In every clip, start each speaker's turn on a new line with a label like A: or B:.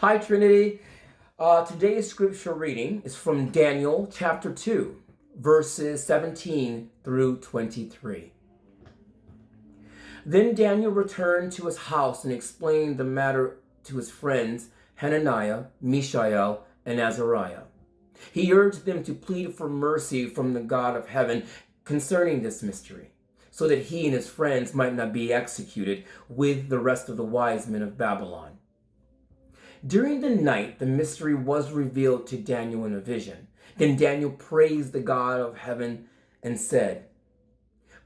A: Hi, Trinity. Today's scripture reading is from Daniel chapter 2, verses 17 through 23. Then Daniel returned to his house and explained the matter to his friends Hananiah, Mishael, and Azariah. He urged them to plead for mercy from the God of heaven concerning this mystery, so that he and his friends might not be executed with the rest of the wise men of Babylon. During the night, the mystery was revealed to Daniel in a vision. Then Daniel praised the God of heaven and said,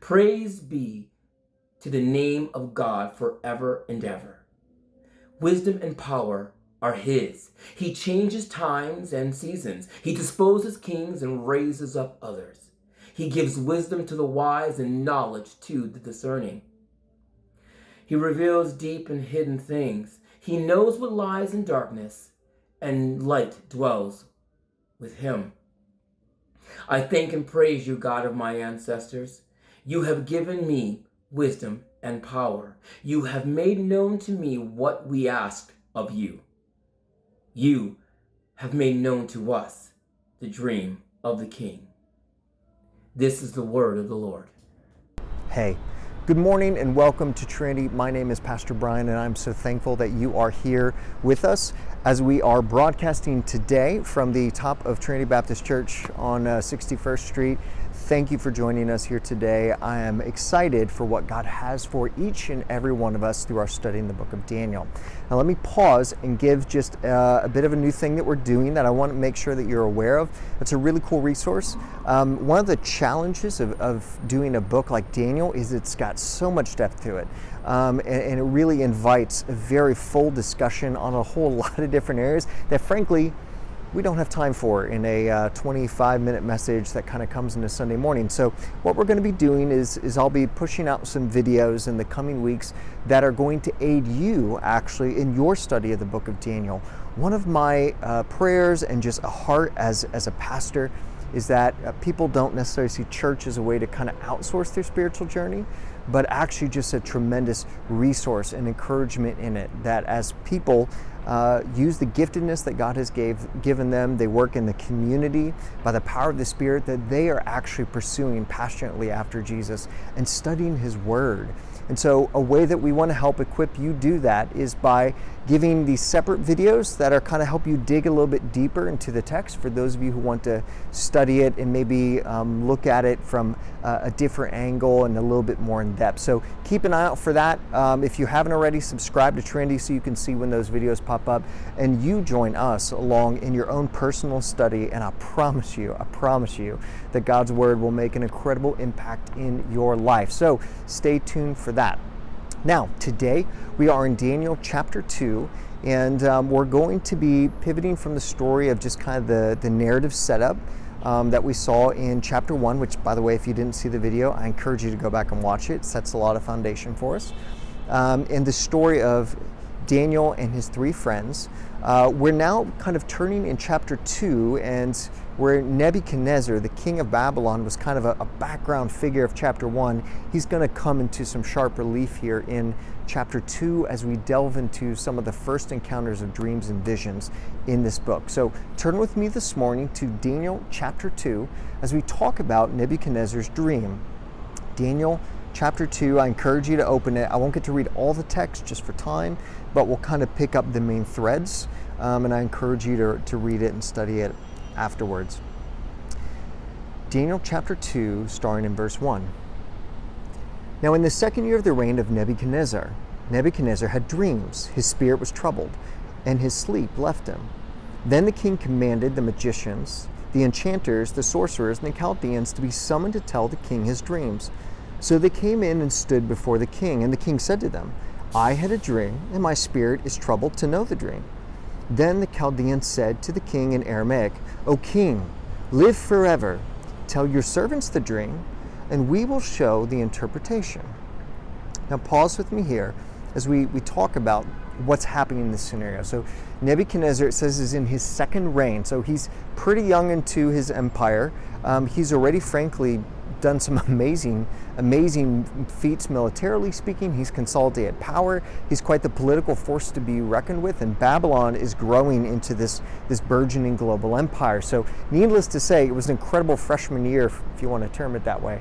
A: "Praise be to the name of God forever and ever. Wisdom and power are his. He changes times and seasons. He disposes kings and raises up others. He gives wisdom to the wise and knowledge to the discerning. He reveals deep and hidden things. He knows what lies in darkness, and light dwells with him. I thank and praise you, God of my ancestors. You have given me wisdom and power. You have made known to me what we asked of you. You have made known to us the dream of the king." This is the word of the Lord.
B: Hey, good morning and welcome to Trinity. My name is Pastor Brian, and I'm so thankful that you are here with us as we are broadcasting today from the top of Trinity Baptist Church on 61st Street. Thank you for joining us here today. I am excited for what God has for each and every one of us through our study in the book of Daniel. Now let me pause and give just a bit of a new thing that we're doing that I want to make sure that you're aware of. It's a really cool resource. One of the challenges of doing a book like Daniel is it's got so much depth to it. And it really invites a very full discussion on a whole lot of different areas that frankly we don't have time for in a 25-minute message that kind of comes into Sunday morning. So what we're going to be doing is I'll be pushing out some videos in the coming weeks that are going to aid you actually in your study of the book of Daniel. One of my prayers and just a heart as a pastor is that people don't necessarily see church as a way to kind of outsource their spiritual journey, but actually just a tremendous resource and encouragement in it, that as people use the giftedness that God has given them, they work in the community by the power of the Spirit, that they are actually pursuing passionately after Jesus and studying His Word. And so a way that we want to help equip you do that is by giving these separate videos that are kind of help you dig a little bit deeper into the text for those of you who want to study it and maybe look at it from a different angle and a little bit more in depth. So keep an eye out for that. If you haven't already, subscribe to Trinity so you can see when those videos pop up and you join us along in your own personal study. And I promise you that God's Word will make an incredible impact in your life. So stay tuned for that. Now, today we are in Daniel chapter 2, and we're going to be pivoting from the story of just kind of the narrative setup that we saw in chapter 1, which, by the way, if you didn't see the video, I encourage you to go back and watch it. It sets a lot of foundation for us. In the story of Daniel and his three friends, we're now kind of turning in chapter 2, and where Nebuchadnezzar, the king of Babylon, was kind of a background figure of chapter 1, he's going to come into some sharp relief here in chapter 2 as we delve into some of the first encounters of dreams and visions in this book. So turn with me this morning to Daniel chapter 2 as we talk about Nebuchadnezzar's dream. Daniel chapter 2, I encourage you to open it. I won't get to read all the text just for time, but we'll kind of pick up the main threads, and I encourage you to read it and study it afterwards. Daniel chapter 2, starting in verse 1. Now in the second year of the reign of Nebuchadnezzar, Nebuchadnezzar had dreams. His spirit was troubled, and his sleep left him. Then the king commanded the magicians, the enchanters, the sorcerers, and the Chaldeans to be summoned to tell the king his dreams. So they came in and stood before the king, and the king said to them, "I had a dream, and my spirit is troubled to know the dream." Then the Chaldeans said to the king in Aramaic, "O king, live forever. Tell your servants the dream, and we will show the interpretation." Now pause with me here as we talk about what's happening in this scenario. So Nebuchadnezzar, it says, is in his second reign. So he's pretty young into his empire. He's already, frankly, done some amazing feats militarily speaking. He's consolidated power. He's quite the political force to be reckoned with, and Babylon is growing into this burgeoning global empire. So needless to say, it was an incredible freshman year, if you want to term it that way.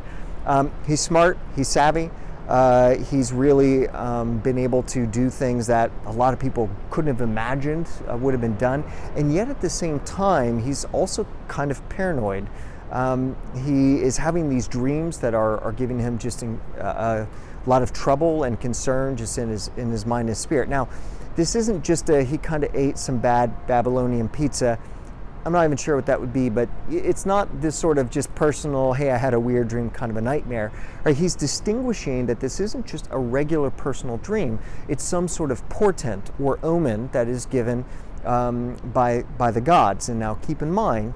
B: He's smart, he's savvy. He's really been able to do things that a lot of people couldn't have imagined would have been done. And yet at the same time, he's also kind of paranoid. He is having these dreams that are giving him just a lot of trouble and concern just in his mind and spirit. Now, this isn't just he kind of ate some bad Babylonian pizza. I'm not even sure what that would be, but it's not this sort of just personal, hey, I had a weird dream kind of a nightmare. Right? He's distinguishing that this isn't just a regular personal dream. It's some sort of portent or omen that is given by the gods. And now keep in mind,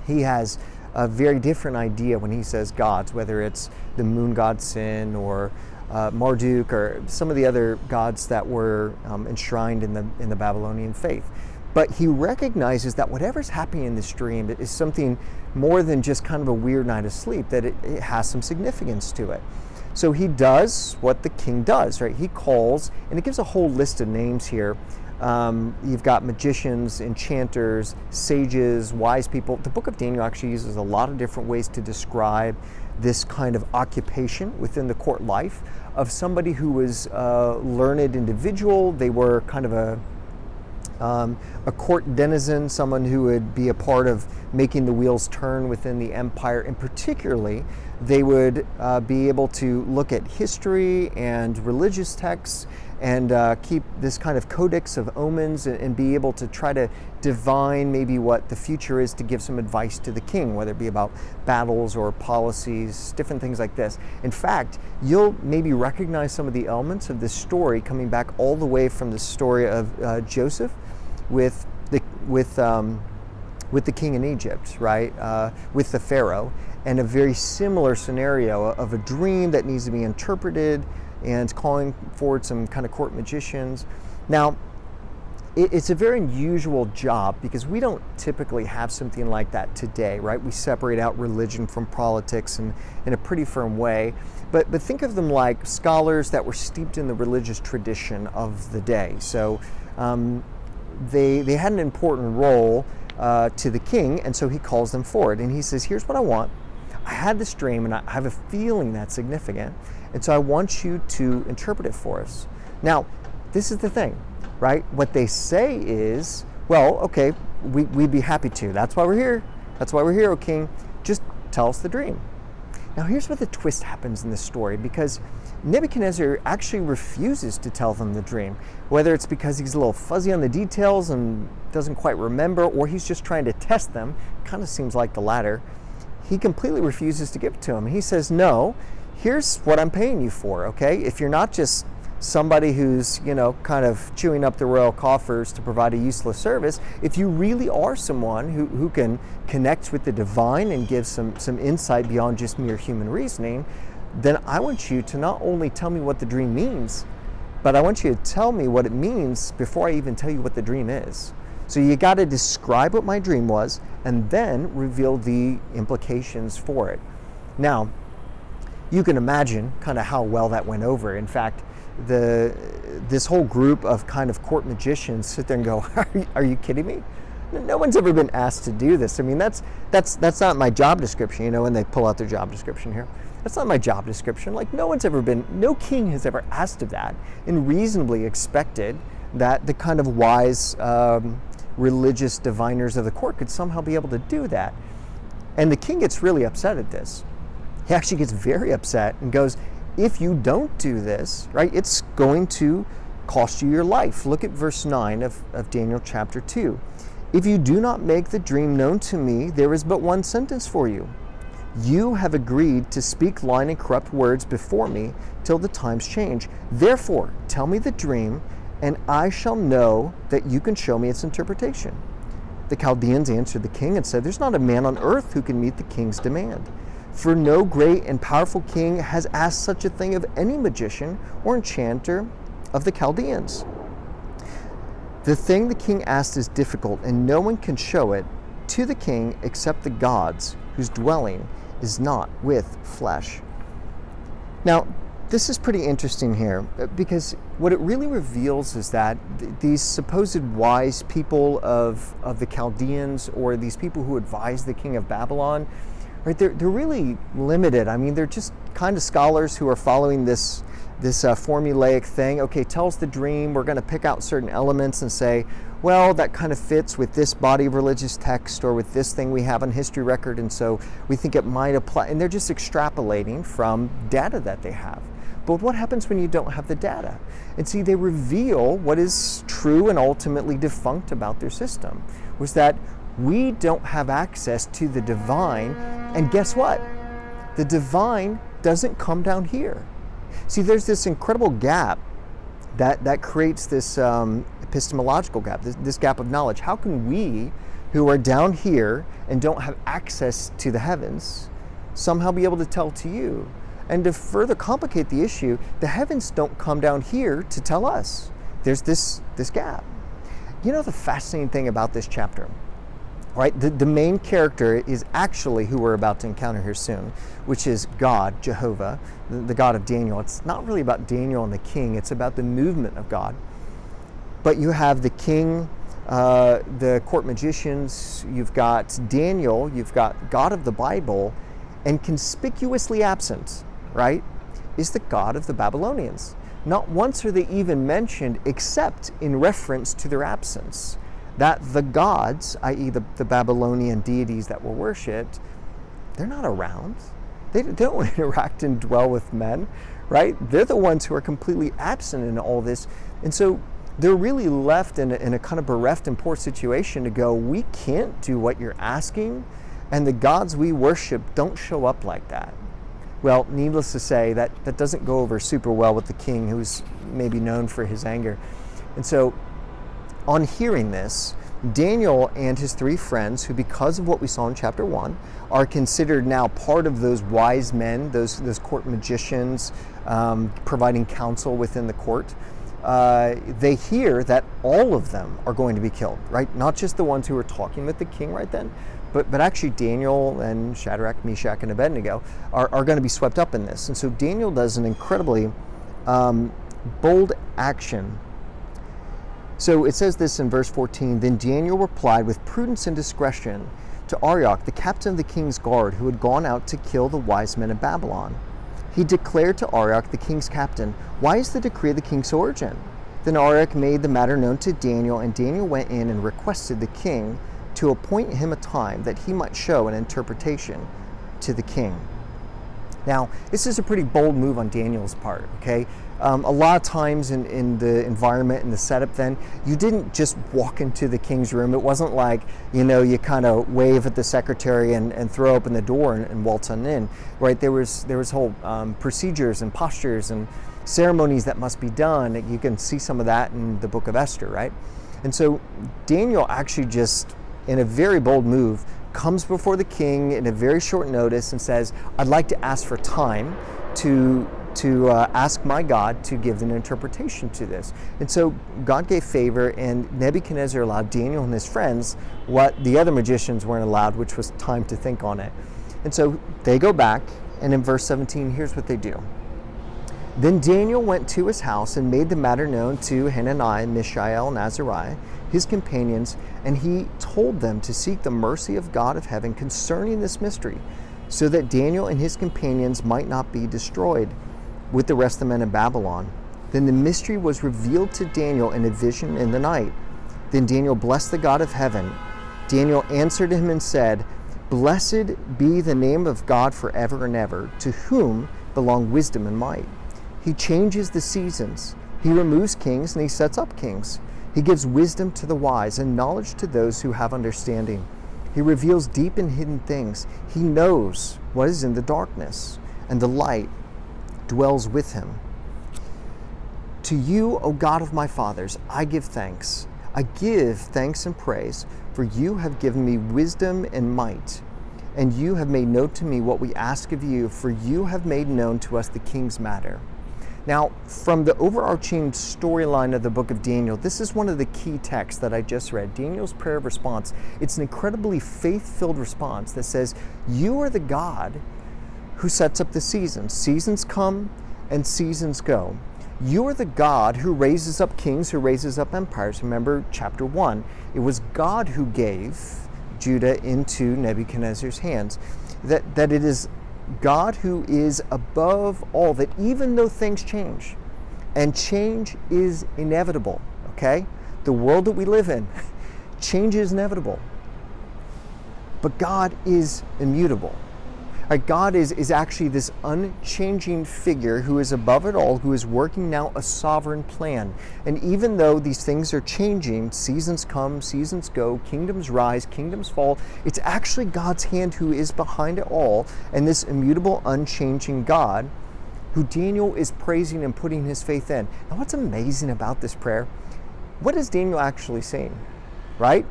B: he has a very different idea when he says gods, whether it's the moon god Sin or Marduk or some of the other gods that were enshrined in the Babylonian faith. But he recognizes that whatever's happening in this dream is something more than just kind of a weird night of sleep, that it has some significance to it. So he does what the king does, right? He calls, and it gives a whole list of names here. You've got magicians, enchanters, sages, wise people. The book of Daniel actually uses a lot of different ways to describe this kind of occupation within the court life of somebody who was a learned individual. They were kind of a court denizen, someone who would be a part of making the wheels turn within the empire, and particularly they would be able to look at history and religious texts and keep this kind of codex of omens and be able to try to divine maybe what the future is to give some advice to the king, whether it be about battles or policies, different things like this. In fact, you'll maybe recognize some of the elements of this story coming back all the way from the story of Joseph with the king in Egypt, right? With the Pharaoh, and a very similar scenario of a dream that needs to be interpreted and calling forward some kind of court magicians. Now, it's a very unusual job because we don't typically have something like that today, right? We separate out religion from politics in a pretty firm way. But think of them like scholars that were steeped in the religious tradition of the day. So they had an important role to the king, and so he calls them forward. And he says, here's what I want. I had this dream, and I have a feeling that's significant. And so I want you to interpret it for us. Now, this is the thing, right? What they say is, well, okay, we'd be happy to. That's why we're here. That's why we're here, O king. Just tell us the dream. Now, here's where the twist happens in this story, because Nebuchadnezzar actually refuses to tell them the dream, whether it's because he's a little fuzzy on the details and doesn't quite remember, or he's just trying to test them. Kind of seems like the latter. He completely refuses to give it to him. He says, no, here's what I'm paying you for, okay? If you're not just somebody who's, kind of chewing up the royal coffers to provide a useless service, if you really are someone who can connect with the divine and give some insight beyond just mere human reasoning, then I want you to not only tell me what the dream means, but I want you to tell me what it means before I even tell you what the dream is. So you got to describe what my dream was and then reveal the implications for it. Now, you can imagine kind of how well that went over. In fact, this whole group of kind of court magicians sit there and go, are you kidding me? No one's ever been asked to do this. I mean, that's not my job description, when they pull out their job description here. That's not my job description. Like, no king has ever asked of that and reasonably expected that the kind of wise religious diviners of the court could somehow be able to do that. And the king gets really upset at this. He actually gets very upset and goes, if you don't do this, right, it's going to cost you your life. Look at verse 9 of Daniel chapter 2. If you do not make the dream known to me, there is but one sentence for you. You have agreed to speak lying and corrupt words before me till the times change. Therefore, tell me the dream, and I shall know that you can show me its interpretation. The Chaldeans answered the king and said, there's not a man on earth who can meet the king's demand. For no great and powerful king has asked such a thing of any magician or enchanter of the Chaldeans. The thing the king asked is difficult, and no one can show it to the king except the gods whose dwelling is not with flesh. Now, this is pretty interesting here because what it really reveals is that these supposed wise people of the Chaldeans, or these people who advised the king of Babylon, right? They're really limited. I mean, they're just kind of scholars who are following this formulaic thing. Okay, tell us the dream. We're going to pick out certain elements and say, well, that kind of fits with this body of religious text or with this thing we have on history record, and so we think it might apply. And they're just extrapolating from data that they have. But what happens when you don't have the data? And see, they reveal what is true and ultimately defunct about their system, was that we don't have access to the divine. And guess what? The divine doesn't come down here. See, there's this incredible gap that creates this epistemological gap, this gap of knowledge. How can we, who are down here and don't have access to the heavens, somehow be able to tell to you? And to further complicate the issue, the heavens don't come down here to tell us. There's this gap. You know the fascinating thing about this chapter, right? The main character is actually who we're about to encounter here soon, which is God, Jehovah, the God of Daniel. It's not really about Daniel and the king, it's about the movement of God. But you have the king, the court magicians, you've got Daniel, you've got God of the Bible, and conspicuously absent, right, is the God of the Babylonians. Not once are they even mentioned except in reference to their absence. That the gods, i.e. the Babylonian deities that were worshipped, they're not around. They don't interact and dwell with men, right? They're the ones who are completely absent in all this. And so they're really left in a kind of bereft and poor situation to go, we can't do what you're asking, and the gods we worship don't show up like that. Well, needless to say, that doesn't go over super well with the king, who's maybe known for his anger. And so on hearing this, Daniel and his three friends, who because of what we saw in chapter 1, are considered now part of those wise men, those court magicians, providing counsel within the court, they hear that all of them are going to be killed, right? Not just the ones who were talking with the king right then, but actually Daniel and Shadrach, Meshach, and Abednego are going to be swept up in this. And so Daniel does an incredibly bold action. So it says this in verse 14, then Daniel replied with prudence and discretion to Arioch, the captain of the king's guard, who had gone out to kill the wise men of Babylon. He declared to Arioch, the king's captain, why is the decree of the king so urgent? Then Arioch made the matter known to Daniel, and Daniel went in and requested the king to appoint him a time that he might show an interpretation to the king. Now, this is a pretty bold move on Daniel's part, okay? A lot of times in the environment and the setup then, you didn't just walk into the king's room. It wasn't like, you kind of wave at the secretary and throw open the door and waltz on in, right? There was whole procedures and postures and ceremonies that must be done. You can see some of that in the book of Esther, right? And so Daniel actually just, in a very bold move, comes before the king in a very short notice and says, I'd like to ask for time to ask my God to give an interpretation to this. And so God gave favor, and Nebuchadnezzar allowed Daniel and his friends what the other magicians weren't allowed, which was time to think on it. And so they go back, and in verse 17, here's what they do. Then Daniel went to his house and made the matter known to Hananiah, Mishael, and Azariah, his companions, and he told them to seek the mercy of God of heaven concerning this mystery, so that Daniel and his companions might not be destroyed with the rest of the men of Babylon. Then the mystery was revealed to Daniel in a vision in the night. Then Daniel blessed the God of heaven. Daniel answered him and said, Blessed be the name of God forever and ever, to whom belong wisdom and might. He changes the seasons. He removes kings and he sets up kings. He gives wisdom to the wise and knowledge to those who have understanding. He reveals deep and hidden things. He knows what is in the darkness, and the light dwells with him. To you, O God of my fathers, I give thanks. I give thanks and praise, for you have given me wisdom and might, and you have made known to me what we ask of you, for you have made known to us the king's matter. Now, from the overarching storyline of the book of Daniel, this is one of the key texts that I just read, Daniel's prayer of response. It's an incredibly faith-filled response that says, you are the God who sets up the seasons. Seasons come and seasons go. You are the God who raises up kings, who raises up empires. Remember chapter 1, it was God who gave Judah into Nebuchadnezzar's hands. That it is God who is above all, that even though things change, and change is inevitable, okay? The world that we live in, change is inevitable. But God is immutable. Right, God is actually this unchanging figure who is above it all, who is working now a sovereign plan. And even though these things are changing, seasons come, seasons go, kingdoms rise, kingdoms fall, it's actually God's hand who is behind it all, and this immutable, unchanging God who Daniel is praising and putting his faith in. Now, what's amazing about this prayer? What is Daniel actually saying? Right?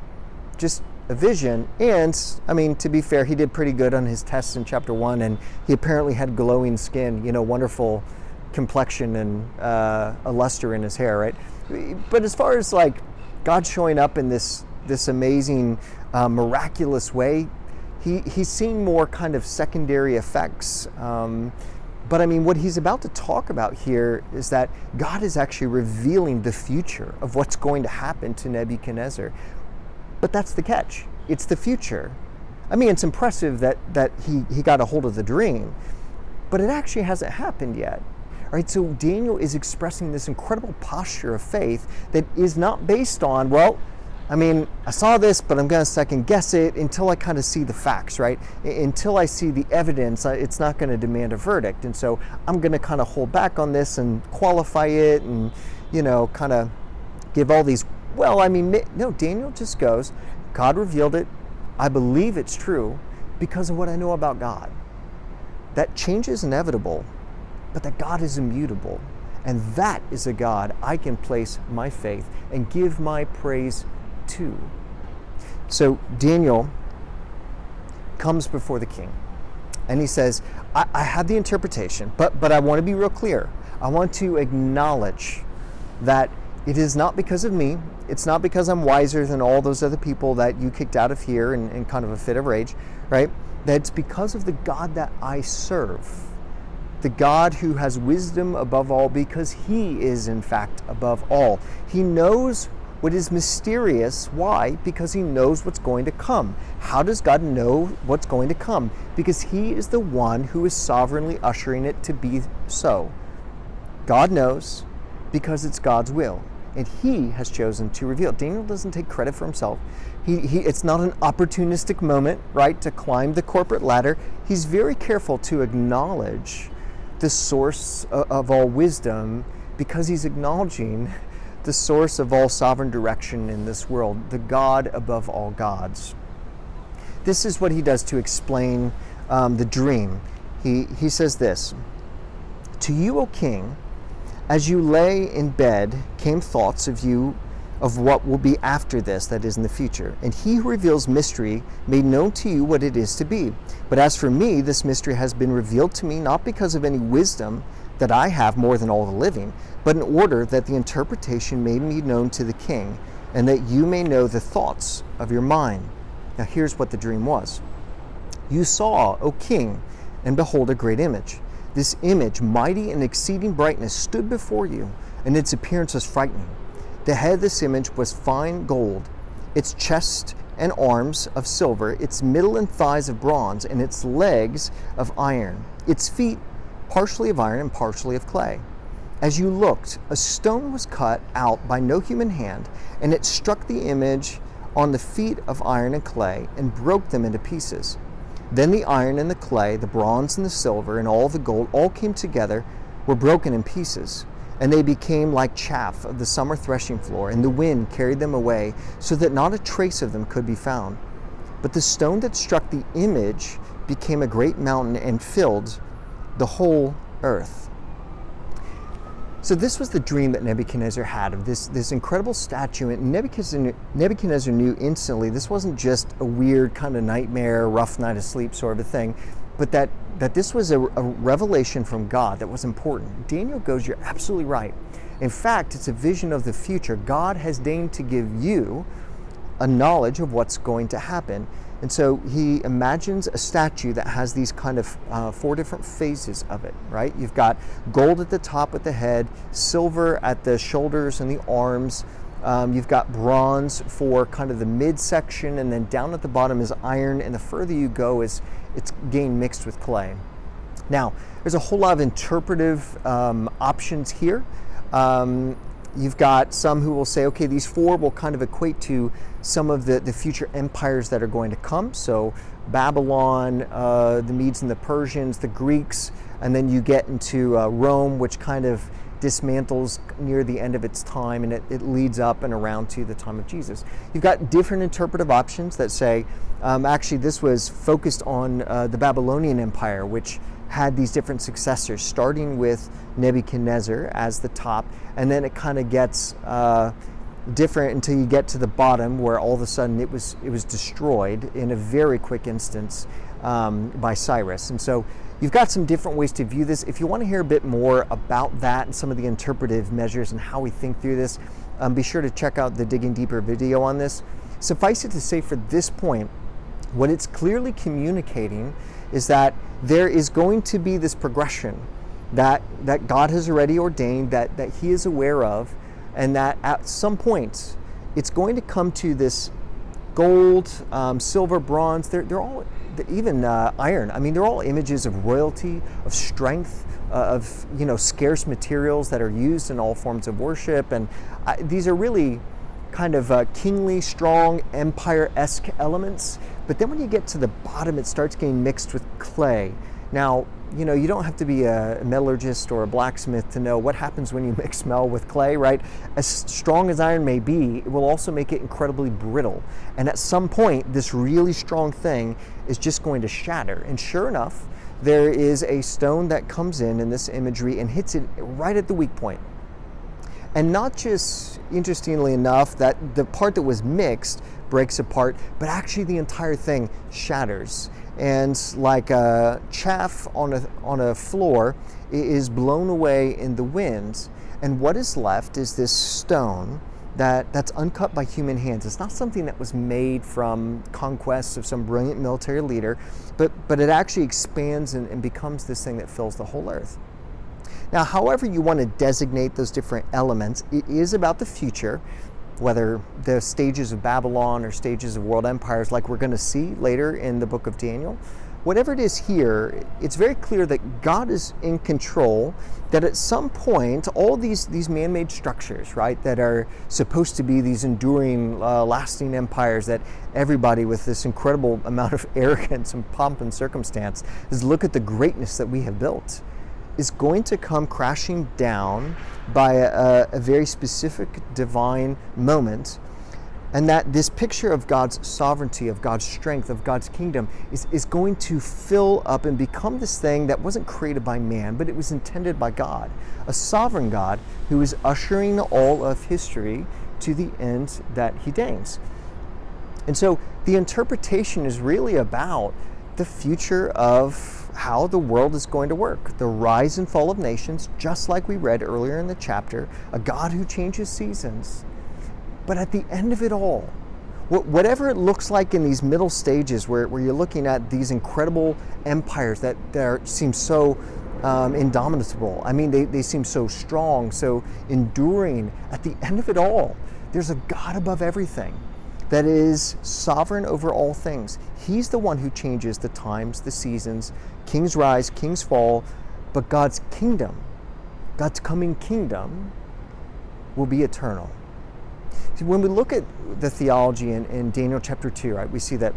B: Just a vision, and I mean, to be fair, he did pretty good on his tests in chapter 1, and he apparently had glowing skin, wonderful complexion and a luster in his hair, right? But as far as like God showing up in this amazing, miraculous way, he's seeing more kind of secondary effects. But I mean, what he's about to talk about here is that God is actually revealing the future of what's going to happen to Nebuchadnezzar. But that's the catch. It's the future. I mean, it's impressive that he got a hold of the dream, but it actually hasn't happened yet. All right, so Daniel is expressing this incredible posture of faith that is not based on, well, I mean, I saw this, but I'm going to second guess it until I kind of see the facts, right? Until I see the evidence, it's not going to demand a verdict. And so I'm going to kind of hold back on this and qualify it and, kind of give all these. Well, I mean, no, Daniel just goes, God revealed it. I believe it's true because of what I know about God. That change is inevitable, but that God is immutable. And that is a God I can place my faith and give my praise to. So Daniel comes before the king and he says, I had the interpretation, but I want to be real clear. I want to acknowledge that it is not because of me. It's not because I'm wiser than all those other people that you kicked out of here in kind of a fit of rage, right? That it's because of the God that I serve. The God who has wisdom above all, because he is in fact above all. He knows what is mysterious. Why? Because he knows what's going to come. How does God know what's going to come? Because he is the one who is sovereignly ushering it to be so. God knows because it's God's will. And he has chosen to reveal. Daniel doesn't take credit for himself. It's not an opportunistic moment, right, to climb the corporate ladder. He's very careful to acknowledge the source of all wisdom because he's acknowledging the source of all sovereign direction in this world, the God above all gods. This is what he does to explain the dream. He says this, "To you, O king, as you lay in bed, came thoughts of you of what will be after this, that is in the future. And he who reveals mystery made known to you what it is to be. But as for me, this mystery has been revealed to me not because of any wisdom that I have more than all the living, but in order that the interpretation may be known to the king, and that you may know the thoughts of your mind." Now here's what the dream was. "You saw, O king, and behold a great image. This image, mighty and exceeding brightness, stood before you, and its appearance was frightening. The head of this image was fine gold, its chest and arms of silver, its middle and thighs of bronze, and its legs of iron, its feet partially of iron and partially of clay. As you looked, a stone was cut out by no human hand, and it struck the image on the feet of iron and clay, and broke them into pieces. Then the iron and the clay, the bronze and the silver, and all the gold, all came together, were broken in pieces, and they became like chaff of the summer threshing floor, and the wind carried them away, so that not a trace of them could be found. But the stone that struck the image became a great mountain and filled the whole earth." So this was the dream that Nebuchadnezzar had of this incredible statue. And Nebuchadnezzar knew instantly this wasn't just a weird kind of nightmare, rough night of sleep sort of a thing. but that this was a revelation from God that was important. Daniel goes, you're absolutely right. In fact, it's a vision of the future. God has deigned to give you a knowledge of what's going to happen. And so he imagines a statue that has these kind of 4 different phases of it, right? You've got gold at the top at the head, silver at the shoulders and the arms. You've got bronze for kind of the midsection, and then down at the bottom is iron, and the further you go it's getting mixed with clay. Now, there's a whole lot of interpretive options here. You've got some who will say, okay, these 4 will kind of equate to some of the future empires that are going to come. So Babylon, the Medes and the Persians, the Greeks, and then you get into Rome, which kind of dismantles near the end of its time, and it leads up and around to the time of Jesus. You've got different interpretive options that say, actually this was focused on the Babylonian Empire, which had these different successors, starting with Nebuchadnezzar as the top, and then it kind of gets different until you get to the bottom, where all of a sudden it was destroyed in a very quick instance by Cyrus. And so you've got some different ways to view this. If you want to hear a bit more about that and some of the interpretive measures and how we think through this, be sure to check out the Digging Deeper video on this. Suffice it to say, for this point, what it's clearly communicating is that there is going to be this progression that God has already ordained, that he is aware of, and that at some point it's going to come to this gold, silver, bronze. They're all, even iron. I mean, they're all images of royalty, of strength, of scarce materials that are used in all forms of worship, and these are really kind of kingly, strong, empire-esque elements. But then when you get to the bottom, it starts getting mixed with clay. Now, you don't have to be a metallurgist or a blacksmith to know what happens when you mix metal with clay, right? As strong as iron may be, it will also make it incredibly brittle. And at some point, this really strong thing is just going to shatter. And sure enough, there is a stone that comes in this imagery and hits it right at the weak point. And not just, interestingly enough, that the part that was mixed breaks apart, but actually the entire thing shatters. And like chaff on a floor, it is blown away in the wind. And what is left is this stone that's uncut by human hands. It's not something that was made from conquests of some brilliant military leader, but it actually expands and becomes this thing that fills the whole earth. Now, however you want to designate those different elements, it is about the future, whether the stages of Babylon or stages of world empires like we're going to see later in the book of Daniel. Whatever it is here, it's very clear that God is in control, that at some point all these man-made structures, right, that are supposed to be these enduring, lasting empires, that everybody with this incredible amount of arrogance and pomp and circumstance is, look at the greatness that we have built, is going to come crashing down by a very specific divine moment. And that this picture of God's sovereignty, of God's strength, of God's kingdom is going to fill up and become this thing that wasn't created by man, but it was intended by God, a sovereign God who is ushering all of history to the end that he deigns. And so the interpretation is really about the future of how the world is going to work, the rise and fall of nations, just like we read earlier in the chapter, a God who changes seasons. But at the end of it all, whatever it looks like in these middle stages where you're looking at these incredible empires that seem so indomitable, I mean, they seem so strong, so enduring, at the end of it all, there's a God above everything that is sovereign over all things. He's the one who changes the times, the seasons. Kings rise, kings fall, but God's kingdom, God's coming kingdom, will be eternal. See, when we look at the theology in Daniel chapter 2, right, we see that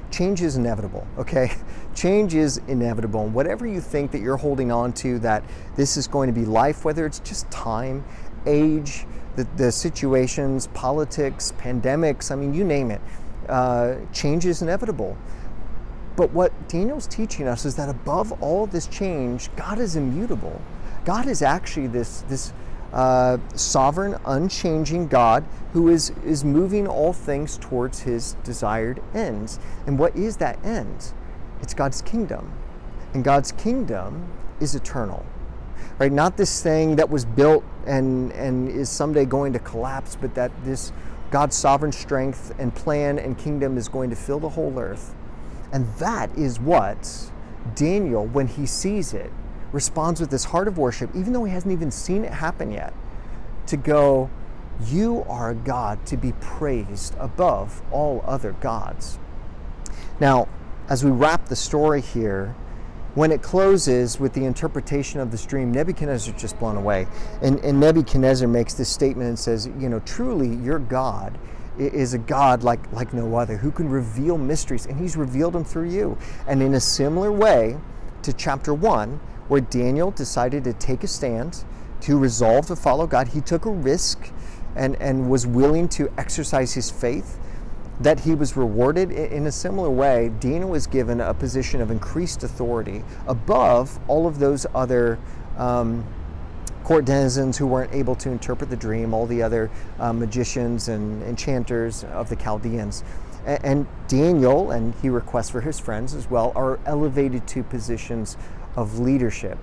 B: change is inevitable, okay? Change is inevitable. And whatever you think that you're holding on to, that this is going to be life, whether it's just time, age, the situations, politics, pandemics, I mean, you name it, change is inevitable. But what Daniel's teaching us is that above all this change, God is immutable. God is actually this sovereign, unchanging God who is moving all things towards his desired ends. And what is that end? It's God's kingdom. And God's kingdom is eternal. Right? Not this thing that was built and is someday going to collapse, but that this God's sovereign strength and plan and kingdom is going to fill the whole earth. And that is what Daniel, when he sees it, responds with this heart of worship, even though he hasn't even seen it happen yet, to go, you are a God to be praised above all other gods. Now, as we wrap the story here, when it closes with the interpretation of this dream, Nebuchadnezzar is just blown away. And Nebuchadnezzar makes this statement and says, truly your God is a God like no other, who can reveal mysteries, and he's revealed them through you. And in a similar way to chapter 1, where Daniel decided to take a stand, to resolve to follow God, he took a risk and was willing to exercise his faith, that he was rewarded. In a similar way, Daniel was given a position of increased authority above all of those other court denizens who weren't able to interpret the dream, all the other magicians and enchanters of the Chaldeans. And Daniel, and he requests for his friends as well, are elevated to positions of leadership.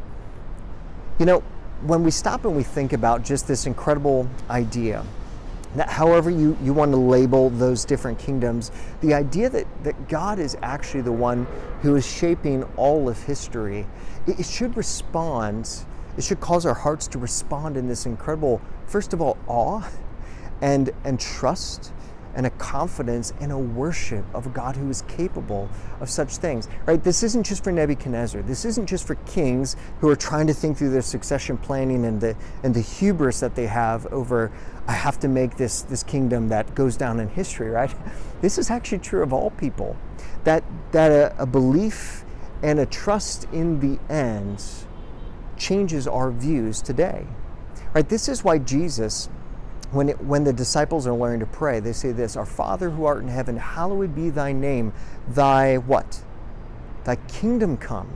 B: When we stop and we think about just this incredible idea, that however you want to label those different kingdoms, the idea that God is actually the one who is shaping all of history, it should cause our hearts to respond in this incredible, first of all, awe and trust and a confidence and a worship of a God who is capable of such things, right? This isn't just for Nebuchadnezzar. This isn't just for kings who are trying to think through their succession planning and the hubris that they have over, I have to make this kingdom that goes down in history, right? This is actually true of all people, that a belief and a trust in the end changes our views today, right? This is why Jesus, when the disciples are learning to pray, they say this, our Father who art in heaven, hallowed be thy name, thy what? Thy kingdom come,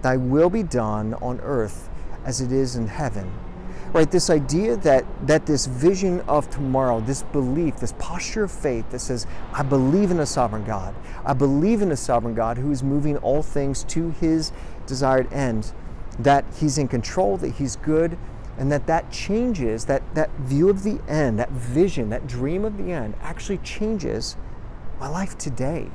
B: thy will be done on earth as it is in heaven. Right, this idea that this vision of tomorrow, this belief, this posture of faith that says, I believe in a sovereign God. I believe in a sovereign God who is moving all things to his desired end, that he's in control, that he's good, and that changes, that view of the end, that vision, that dream of the end actually changes my life today.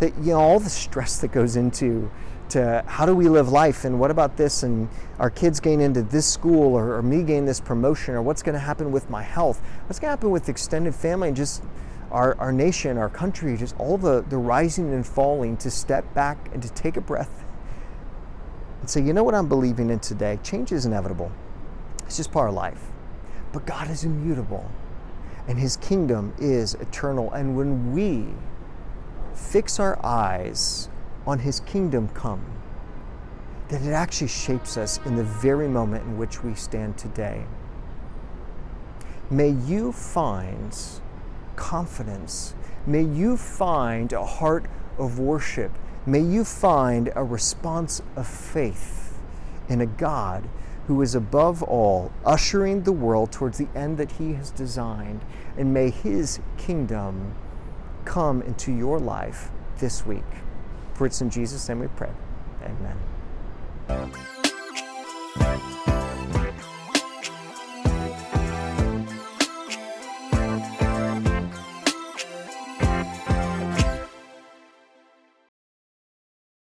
B: That, all the stress that goes into how do we live life, and what about this, and our kids getting into this school, or me getting this promotion, or what's going to happen with my health, what's going to happen with extended family, and just our nation, our country, just all the rising and falling, to step back and to take a breath and say, what I'm believing in today? Change is inevitable. It's just part of life. But God is immutable, and his kingdom is eternal. And when we fix our eyes on his kingdom come, that it actually shapes us in the very moment in which we stand today. May you find confidence. May you find a heart of worship. May you find a response of faith in a God who is above all, ushering the world towards the end that he has designed. And may his kingdom come into your life this week. For it's in Jesus' name we pray. Amen.